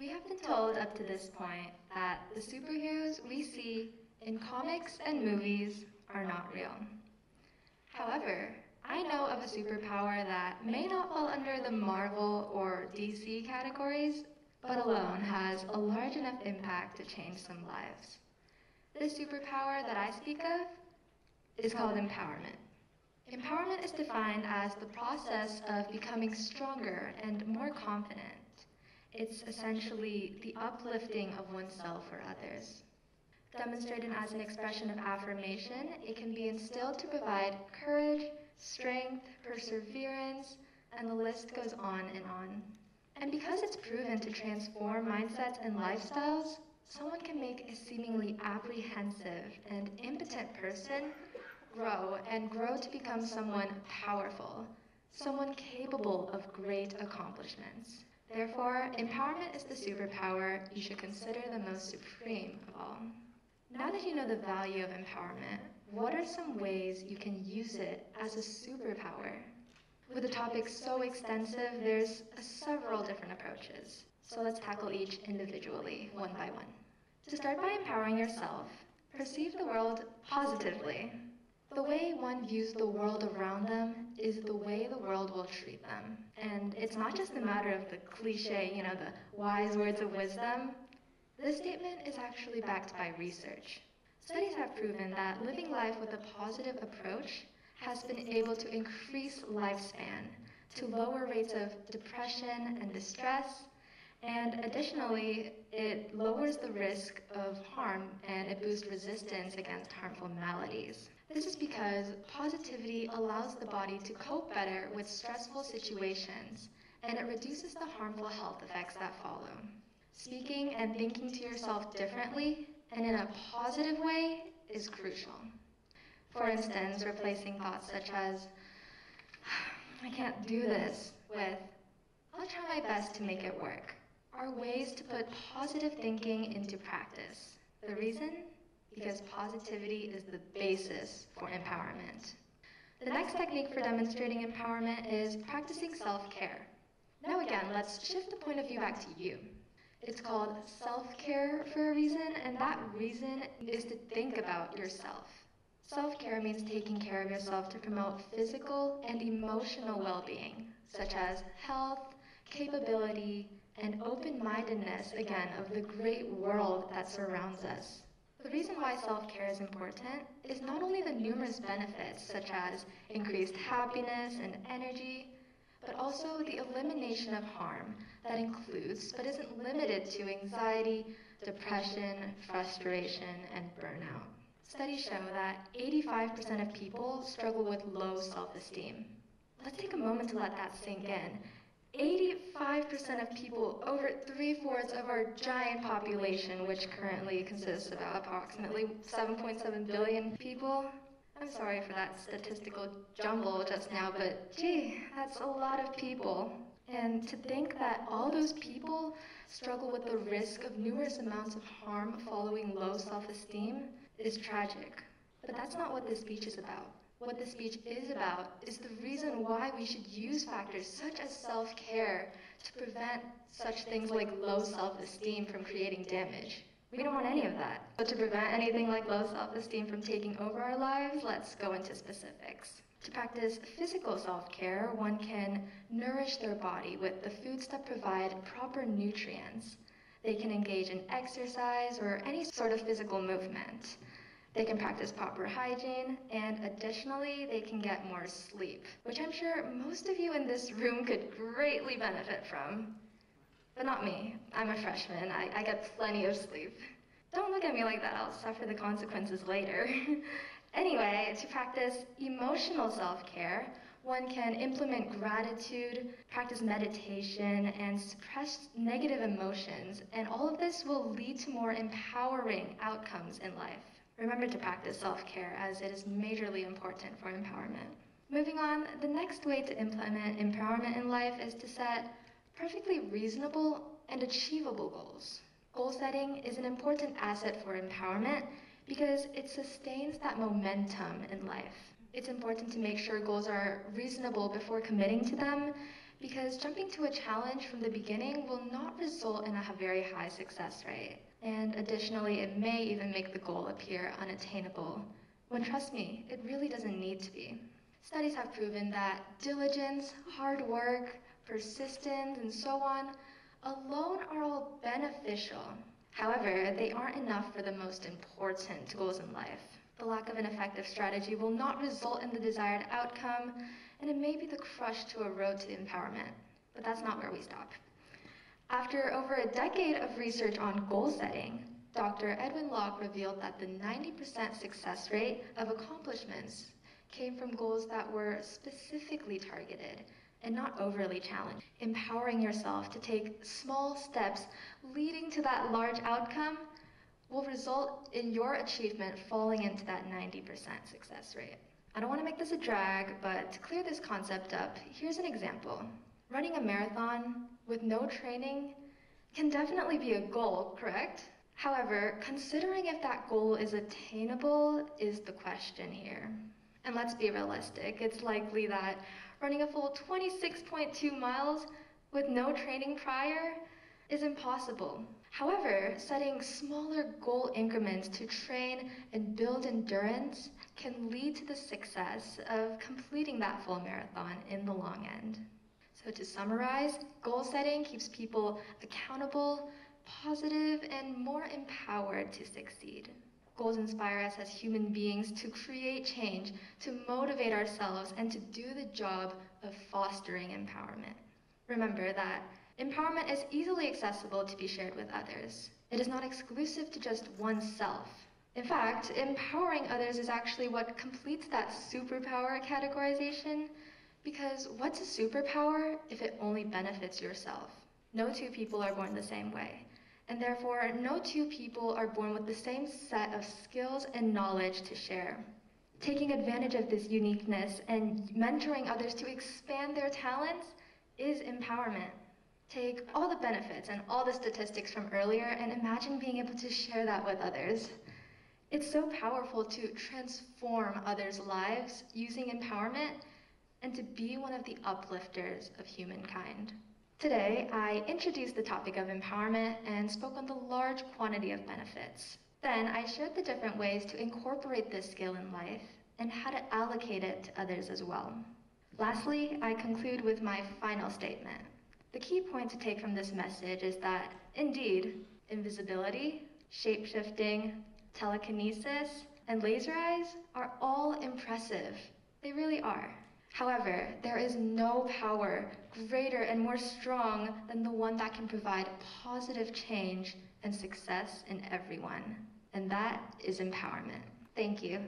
We have been told up to this point that the superheroes we see in comics and movies are not real. However, I know of a superpower that may not fall under the Marvel or DC categories, but alone has a large enough impact to change some lives. This superpower that I speak of is called empowerment. Empowerment is defined as the process of becoming stronger and more confident. It's essentially the uplifting of oneself or others. Demonstrated as an expression of affirmation, it can be instilled to provide courage, strength, perseverance, and the list goes on and on. And because it's proven to transform mindsets and lifestyles, someone can make a seemingly apprehensive and impotent person grow to become someone powerful, someone capable of great accomplishments. Therefore, empowerment is the superpower you should consider the most supreme of all. Now that you know the value of empowerment, what are some ways you can use it as a superpower? With a topic so extensive, there's several different approaches. So let's tackle each individually, one by one. To start by empowering yourself, perceive the world positively. The way one views the world around them is the way the world will treat them. And it's not just a matter of the cliche, the wise words of wisdom. This statement is actually backed by research. Studies have proven that living life with a positive approach has been able to increase lifespan, to lower rates of depression and distress, and additionally, it lowers the risk of harm and it boosts resistance against harmful maladies. This is because positivity allows the body to cope better with stressful situations, and it reduces the harmful health effects that follow. Speaking and thinking to yourself differently and in a positive way is crucial. For instance, replacing thoughts such as, I can't do this, with, I'll try my best to make it work, are ways to put positive thinking into practice. The reason? Because positivity is the basis for empowerment. The next technique for demonstrating empowerment is practicing self-care. Now again, let's shift the point of view back to you. It's called self-care for a reason, and that reason is to think about yourself. Self-care means taking care of yourself to promote physical and emotional well-being, such as health, capability, and open-mindedness, again, of the great world that surrounds us. The reason why self-care is important is not only the numerous benefits, such as increased happiness and energy, but also the elimination of harm that includes, but isn't limited to, anxiety, depression, frustration, and burnout. Studies show that 85% of people struggle with low self-esteem. Let's take a moment to let that sink in. 85% of people, over 3/4 of our giant population, which currently consists of approximately 7.7 billion people. I'm sorry for that statistical jumble just now, but gee, that's a lot of people. And to think that all those people struggle with the risk of numerous amounts of harm following low self-esteem is tragic. But that's not what this speech is about. What this speech is about is the reason why we should use factors such as self-care to prevent such things like low self-esteem from creating damage. We don't want any of that. So to prevent anything like low self-esteem from taking over our lives, let's go into specifics. To practice physical self-care, one can nourish their body with the foods that provide proper nutrients. They can engage in exercise or any sort of physical movement. They can practice proper hygiene, and additionally, they can get more sleep, which I'm sure most of you in this room could greatly benefit from. But not me. I'm a freshman. I get plenty of sleep. Don't look at me like that. I'll suffer the consequences later. Anyway, to practice emotional self-care, one can implement gratitude, practice meditation, and suppress negative emotions, and all of this will lead to more empowering outcomes in life. Remember to practice self-care, as it is majorly important for empowerment. Moving on, the next way to implement empowerment in life is to set perfectly reasonable and achievable goals. Goal setting is an important asset for empowerment because it sustains that momentum in life. It's important to make sure goals are reasonable before committing to them because jumping to a challenge from the beginning will not result in a very high success rate. And additionally, it may even make the goal appear unattainable, when trust me, it really doesn't need to be. Studies have proven that diligence, hard work, persistence, and so on, alone are all beneficial. However, they aren't enough for the most important goals in life. The lack of an effective strategy will not result in the desired outcome, and it may be the crush to a road to empowerment. But that's not where we stop. After over a decade of research on goal setting, Dr. Edwin Locke revealed that the 90% success rate of accomplishments came from goals that were specifically targeted and not overly challenged. Empowering yourself to take small steps leading to that large outcome will result in your achievement falling into that 90% success rate. I don't want to make this a drag, but to clear this concept up, here's an example. Running a marathon with no training can definitely be a goal, correct? However, considering if that goal is attainable is the question here. And let's be realistic, it's likely that running a full 26.2 miles with no training prior is impossible. However, setting smaller goal increments to train and build endurance can lead to the success of completing that full marathon in the long end. So to summarize, goal setting keeps people accountable, positive, and more empowered to succeed. Goals inspire us as human beings to create change, to motivate ourselves, and to do the job of fostering empowerment. Remember that empowerment is easily accessible to be shared with others. It is not exclusive to just oneself. In fact, empowering others is actually what completes that superpower categorization, because what's a superpower if it only benefits yourself? No two people are born the same way, and therefore no two people are born with the same set of skills and knowledge to share. Taking advantage of this uniqueness and mentoring others to expand their talents is empowerment. Take all the benefits and all the statistics from earlier and imagine being able to share that with others. It's so powerful to transform others' lives using empowerment and to be one of the uplifters of humankind. Today, I introduced the topic of empowerment and spoke on the large quantity of benefits. Then I shared the different ways to incorporate this skill in life and how to allocate it to others as well. Lastly, I conclude with my final statement. The key point to take from this message is that, indeed, invisibility, shape-shifting, telekinesis, and laser eyes are all impressive. They really are. However, there is no power greater and more strong than the one that can provide positive change and success in everyone, and that is empowerment. Thank you.